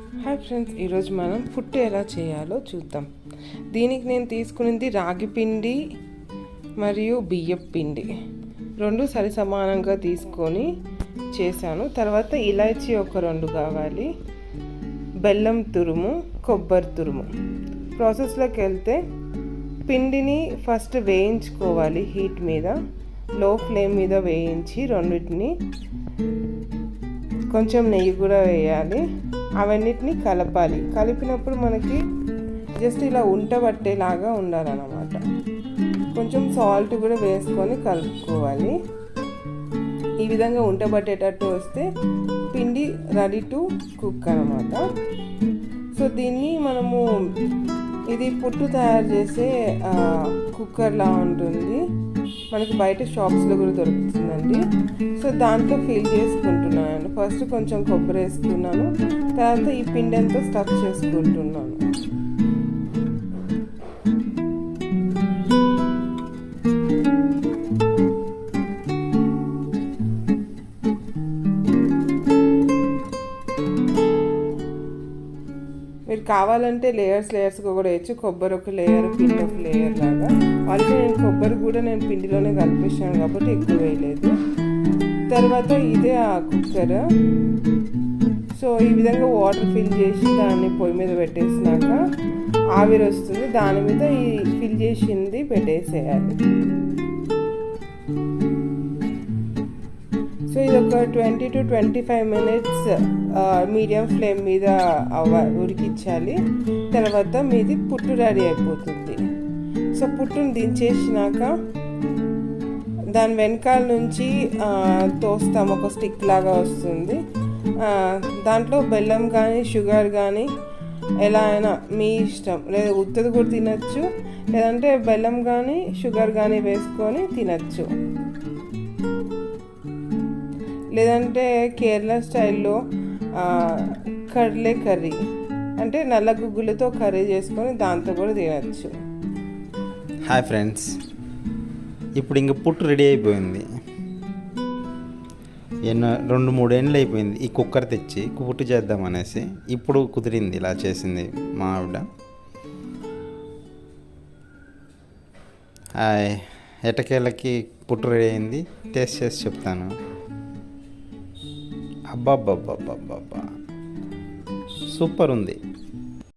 Hi friends, ఈరోజు మనం పుట్టు ఎలా చేయాలో చూద్దాం. దీనికి నేను తీసుకున్నది రాగి పిండి మరియు బియ్యపు పిండి రెండు సరి సమానంగా తీసుకొని చేశాను. తర్వాత ఇలాచీ ఒక 2 కావాలి, బెల్లం తురుము, కొబ్బరి తురుము. ప్రాసెస్లోకి వెళ్తే పిండిని ఫస్ట్ వేయించుకోవాలి. హీట్ మీద లో ఫ్లేమ్ మీద వేయించి రెండింటిని కొంచెం నెయ్యి కూడా వేయాలి. అవన్నిటిని కలపాలి. కలిపినప్పుడు మనకి జస్ట్ ఇలా ఉంటబట్టేలాగా ఉండాలన్నమాట. కొంచెం సాల్ట్ కూడా వేసుకొని కలుపుకోవాలి. ఈ విధంగా ఉంటబట్టేటట్టు వస్తే పిండి రెడీ టు కుక్ అన్నమాట. సో దీన్ని మనము ఇది పుట్టు తయారు చేసే కుక్కర్లా ఉంటుంది. మనకి బయట షాప్స్లో కూడా దొరుకుతుందండి. సో దాంట్లో ఫిల్ చేసుకుంటున్నాను. ఫస్ట్ కొంచెం కొబ్బరి వేసుకున్నాను, తర్వాత ఈ పిండి అంతా స్టఫ్ చేసుకుంటున్నాను. మీరు కావాలంటే లేయర్స్గా కూడా వేయచ్చు. కొబ్బరి ఒక లేయర్, పిండి ఒక లేయర్ లాగా. ఆల్రెడీ నేను కొబ్బరి కూడా పిండిలోనే కలిపేసాను కాబట్టి ఎక్కువ వేయలేదు. తర్వాత ఇదే ఆ కుక్కర్. సో ఈ విధంగా వాటర్ ఫిల్ చేసి దాన్ని పొయ్యి మీద పెట్టేసినాక ఆవిరి వస్తుంది. దాని మీద ఈ ఫిల్ చేసింది పెట్టేసేయాలి. సో ఇది ఒక 20 to 25 minutes మీడియం ఫ్లేమ్ మీద ఉడికించాలి. తర్వాత మీది పుట్టు రెడీ అయిపోతుంది. సో పుట్టును దించేసినాక దాని వెనకాల నుంచి తోస్తాం, ఒక స్టిక్ లాగా వస్తుంది. దాంట్లో బెల్లం కానీ షుగర్ కానీ ఎలా అయినా మీ ఇష్టం, లేదా ఉత్తది కూడా తినచ్చు, లేదంటే బెల్లం కానీ షుగర్ కానీ వేసుకొని తినచ్చు. లేదంటే కేరళ స్టైల్లో కర్లే కర్రీ అంటే నల్ల గుగ్గులతో కర్రీ చేసుకొని దాంతో కూడా తినచ్చు. హాయ్ ఫ్రెండ్స్, ఇప్పుడు ఇంక పుట్టు రెడీ అయిపోయింది. 2-3 ఏళ్ళు అయిపోయింది ఈ కుక్కర్ తెచ్చి పుట్టు చేద్దామనేసి. ఇప్పుడు కుదిరింది, ఇలా చేసింది మా ఆవిడ. హాయ్, ఎటకేళ్ళకి పుట్టు రెడీ అయింది. టేస్ట్ చేసి చెప్తాను. అబ్బాబ్బాబ్బాబ్బా, సూపర్ ఉంది.